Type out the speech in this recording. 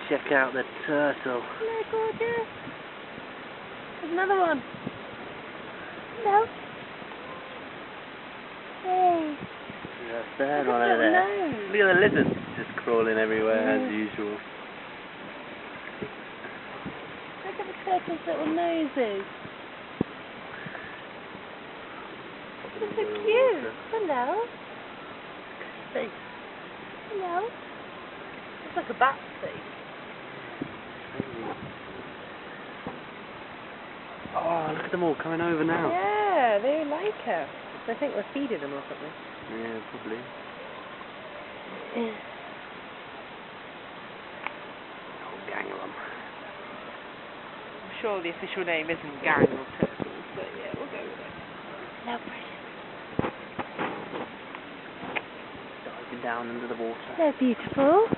Check out the turtle. Hello, gorgeous. There's another one. Hello. Hey. There's the third one over there. Look at the lizards just crawling everywhere as usual. Look at the turtle's little noses. They're so cute. Hello. Hey. Hello. It's like a bat's face. Oh, look at them all coming over now. Yeah, they like her. I think we're feeding them or something. Yeah, probably. Whole gang of them. I'm sure the official name isn't Gang of Turtles, but yeah, we'll go with it. No pressure. Diving down under the water. They're beautiful.